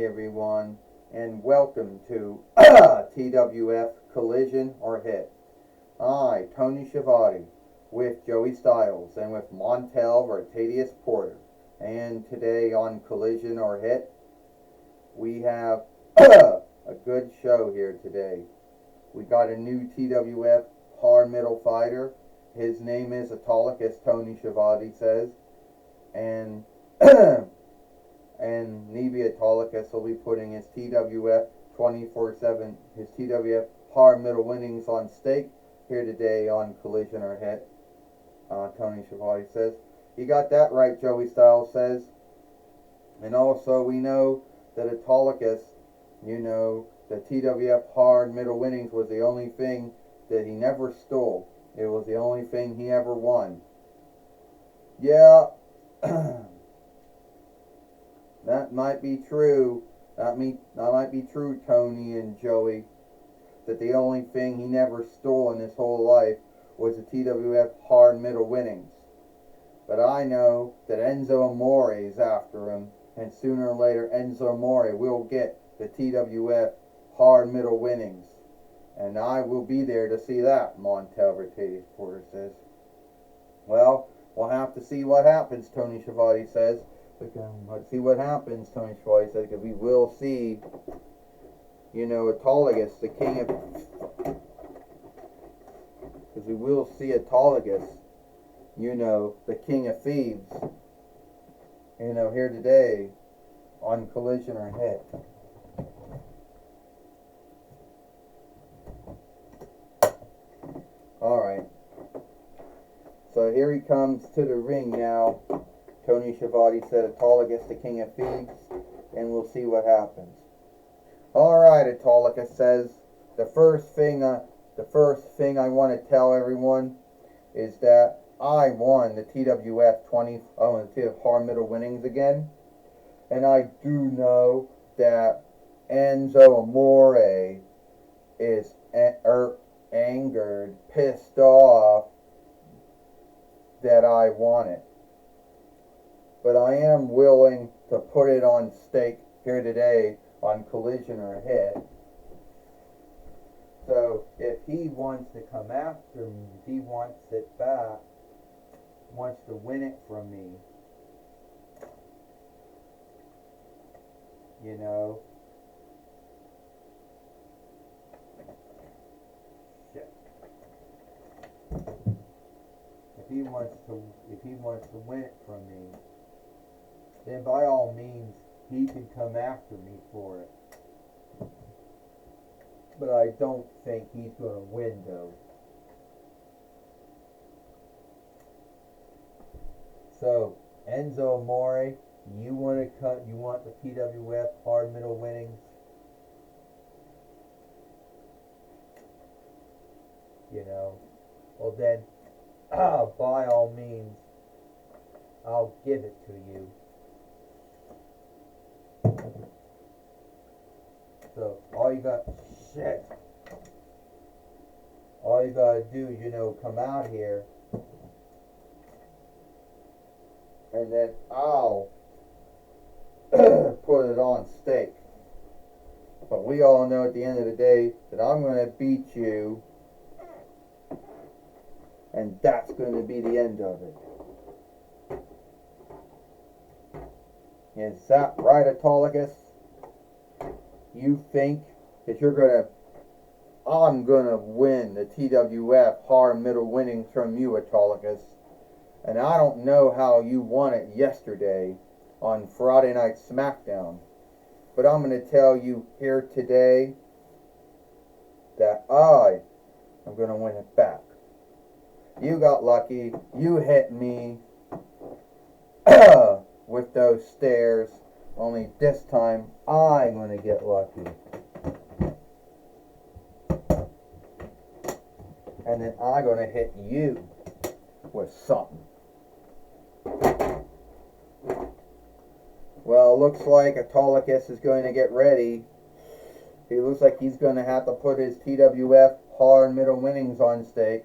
everyone, and welcome to TWF Collision or Hit. I, Tony Schiavone, with Joey Styles and with Montel Rotadius Porter. And today on Collision or Hit, we have a good show here today. We got a new TWF hard middle fighter. His name is Autolycus, Tony Schiavone says. And and Nevi Autolycus will be putting his TWF 24/7, his TWF hard middle winnings on stake here today on Collision or Hit. Tony Schiavone says. You got that right, Joey Styles says. And also we know that Autolycus, the TWF hard middle winnings was the only thing that he never stole. It was the only thing he ever won. Yeah. That might be true. That might be true, Tony and Joey. That the only thing he never stole in his whole life was the TWF hard middle winnings. But I know that Enzo Amore is after him, and sooner or later Enzo Amore will get the TWF hard middle winnings. And I will be there to see that, Montel Rotadius Porter says. Well, we'll have to see what happens, Tony Schiavone says. Let's see what happens, Tony Schiavone says, because we will see, Autolycus, the king of... Because we will see Autolycus, the king of thieves, here today on Collision or Hit. Alright. So here he comes to the ring now. Tony Schiavone said Autolycus, the king of thieves, and we'll see what happens. Alright, Autolycus says, the first thing I want to tell everyone is that I won the TWF the hard middle winnings again. And I do know that Enzo Amore is angered, pissed off that I won it. But I am willing to put it on stake here today on Collision or Hit. So if he wants to come after me, if he wants it back, wants to win it from me, shit. If he wants to win it from me, then by all means he can come after me for it. But I don't think he's going to win, though. So, Enzo Amore, you want the TWF hard middle winnings? Well then, by all means, I'll give it to you. So, all you gotta do, come out here, and then I'll put it on stake. But we all know at the end of the day that I'm gonna beat you, and that's gonna be the end of it. Is that right, Autolycus? You think that I'm gonna win the TWF hard middle winnings from you, Autolycus. And I don't know how you won it yesterday on Friday Night SmackDown. But I'm gonna tell you here today that I am gonna win it back. You got lucky. You hit me with those stairs. Only this time, I'm going to get lucky. And then I'm going to hit you with something. Well, it looks like Autolycus is going to get ready. He looks like he's going to have to put his TWF hard middle winnings on stake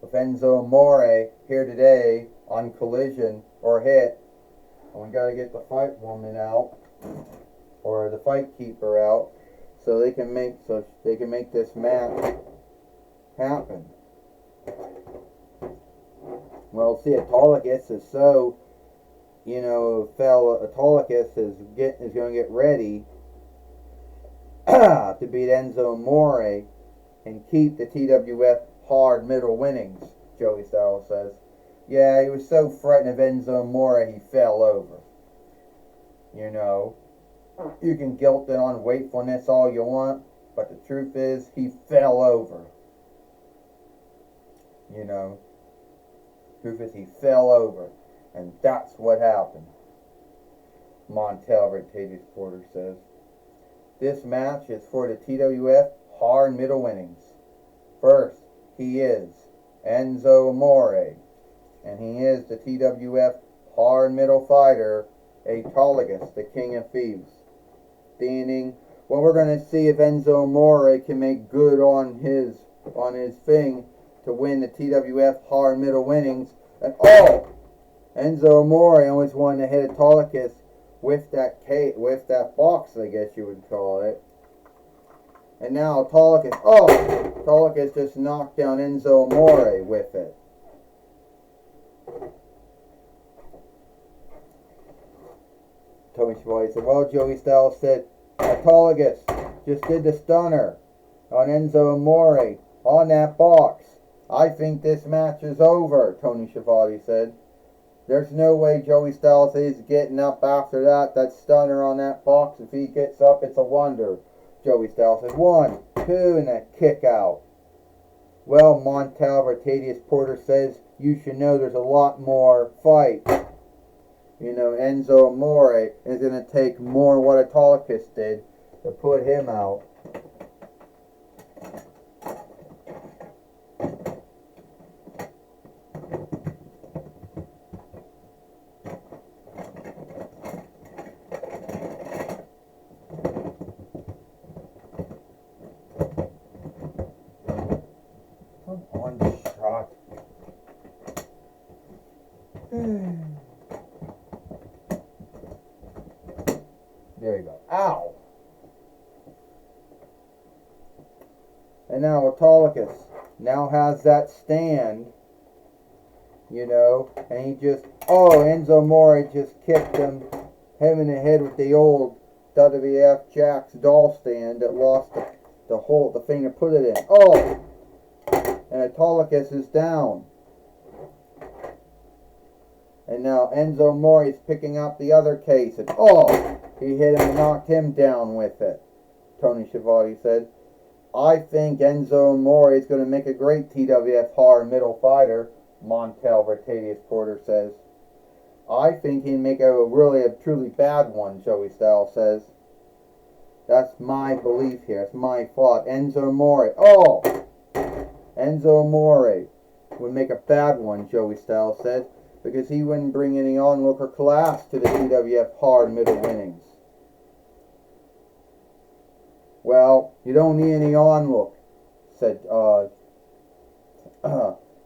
with Enzo Amore here today on Collision or Hit. And we got to get the fight woman out. or the Fight Keeper out, so they can make this match happen. Well, see, Autolycus is so, Autolycus is going to get ready to beat Enzo Amore and keep the TWF hard middle winnings, Joey Styles says. Yeah, he was so frightened of Enzo Amore he fell over. You can guilt it on wakefulness all you want, but the truth is he fell over. Truth is he fell over, and that's what happened. Montel Rictatus Porter says. This match is for the TWF hard middle winnings. First, he is Enzo Amore, and he is the TWF hard middle fighter, Autolycus, the King of Thieves. Meaning, well, we're going to see if Enzo Amore can make good on his thing to win the TWF hard middle winnings. And Enzo Amore always wanted to hit Autolycus with that box, I guess you would call it. And now Autolycus just knocked down Enzo Amore with it. Tony Schiavone said, well, Joey Styles said, Autolycus just did the stunner on Enzo Amore on that box. I think this match is over, Tony Schiavone said. There's no way Joey Styles is getting up after that stunner on that box. If he gets up, it's a wonder. Joey Styles says, 1, 2, and a kick out. Well, Montel Rictatus Porter says, you should know there's a lot more fight. Enzo Amore is going to take more what Autolycus did to put him out. Come on, shot. There you go. Ow! And now Autolycus now has that stand, and he just, Enzo Amore just kicked him in the head with the old WWF Jack's doll stand that lost the thing to put it in. And Autolycus is down. And now Enzo Amore is picking up the other case, and he hit him and knocked him down with it, Tony Schiavone said. I think Enzo Amore is going to make a great TWF hard middle fighter, Montel Rictatus Porter says. I think he'd make a truly bad one, Joey Styles says. That's my belief here. It's my thought. Enzo Amore would make a bad one, Joey Styles said, because he wouldn't bring any onlooker class to the TWF hard middle winnings. Well, you don't need any onlook, said,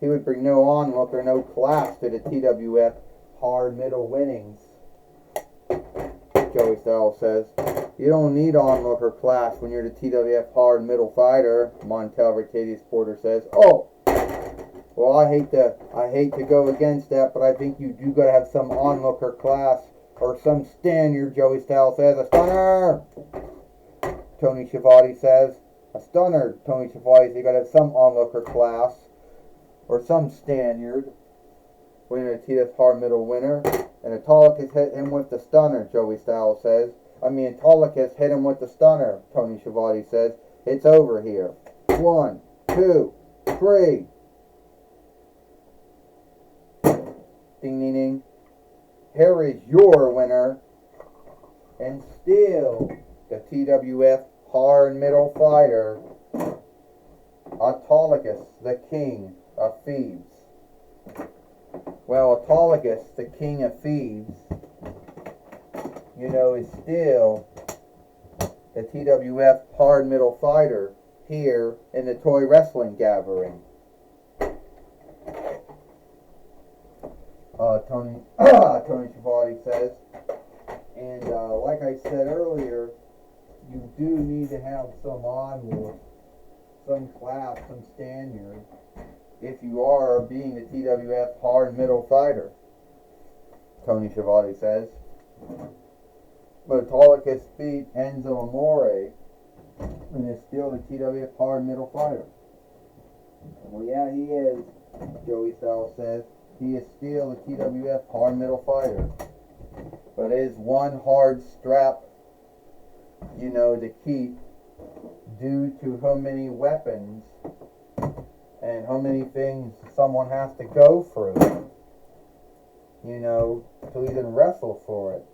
he would bring no onlooker, no class to the TWF hard middle winnings, Joey Styles says. You don't need onlooker class when you're the TWF hard middle fighter, Montel Rictatus Porter says. Well, I hate to go against that, but I think you do gotta have some onlooker class or some standard, Joey Styles says. A stunner, Tony Schiavone says. A stunner, Tony Schiavone says. You gotta have some onlooker class or some standard when you're a TWF hard middle winner. And Autolycus hit him with the stunner, Joey Styles says. Autolycus hit him with the stunner, Tony Schiavone says. It's over here. 1, 2, 3. Ding, ding, ding. Here is your winner, and still the TWF hard middle fighter, Autolycus, the King of Thieves. Well, Autolycus, the King of Thieves, is still the TWF hard middle fighter here in the Toy Wrestling Gathering. Tony Schiavone says, and like I said earlier, do need to have some onward, some class, some standard, if you are being the TWF hard middle fighter, Tony Schiavone says. But Autolycus beat Enzo Amore and is still the TWF hard middle fighter. Well, yeah, he is, Joey Styles says. He is still the TWF hard middle fighter. But it is one hard strap, to keep due to how many weapons and how many things someone has to go through, to even wrestle for it.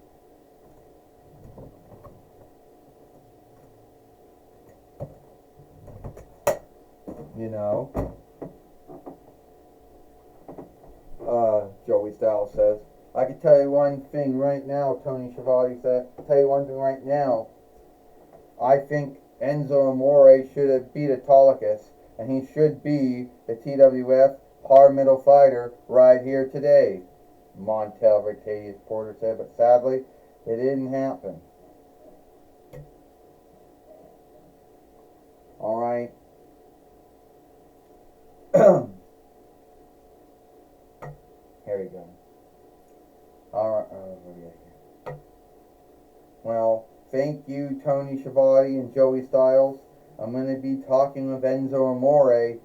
Joey Styles says. I can tell you one thing right now, Tony Schiavone said. Tell you one thing right now. I think Enzo Amore should have beat Autolycus, and he should be the TWF hard middle fighter right here today, Montel Vertadius Porter said, but sadly, it didn't happen. Alright. Here we go. Alright, well, thank you, Tony Schiavone and Joey Styles. I'm going to be talking with Enzo Amore.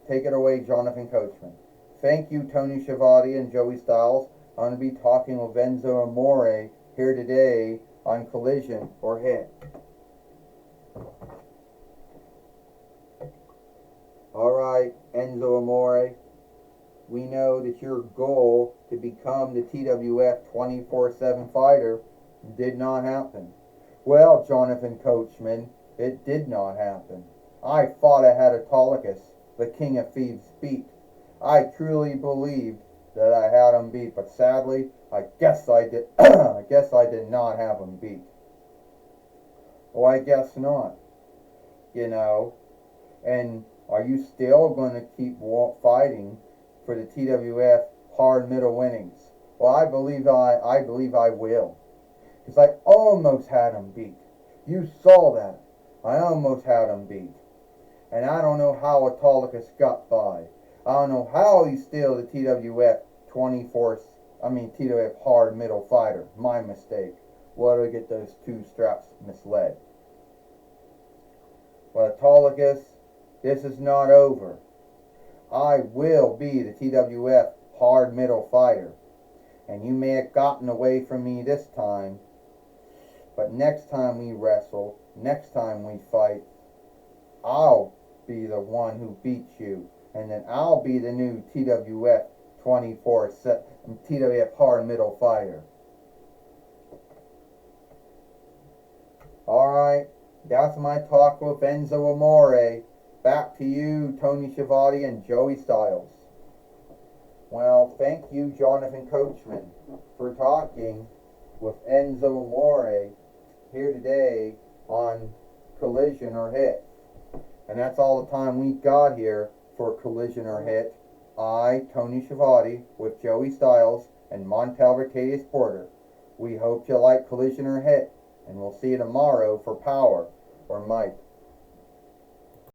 Take it away, Jonathan Coachman. Thank you, Tony Schiavone and Joey Styles. I'm going to be talking with Enzo Amore here today on Collision or Hit. Alright, Enzo Amore. We know that your goal to become the TWF 24/7 fighter did not happen. Well, Jonathan Coachman, it did not happen. I thought I had Autolycus, the King of Thieves, beat. I truly believed that I had him beat, but sadly, I guess I did. I guess I did not have him beat. Well, I guess not. And are you still going to keep fighting for the TWF hard middle winnings? Well, I believe I will, because I almost had him beat. You saw that. I almost had him beat, and I don't know how Autolycus got by. I don't know how he's still the TWF TWF hard middle fighter. My mistake. Why do I get those two straps misled? Well, Autolycus, this is not over. I will be the TWF hard middle fighter. And you may have gotten away from me this time, but next time we wrestle, next time we fight, I'll be the one who beats you. And then I'll be the new TWF 24/7 TWF hard middle fighter. Alright, that's my talk with Enzo Amore. Back to you, Tony Schiavone and Joey Styles. Well, thank you, Jonathan Coachman, for talking with Enzo Amore here today on Collision or Hit. And that's all the time we got here for Collision or Hit. I, Tony Schiavone, with Joey Styles and Montel Vertadius Porter. We hope you like Collision or Hit, and we'll see you tomorrow for Power or Might.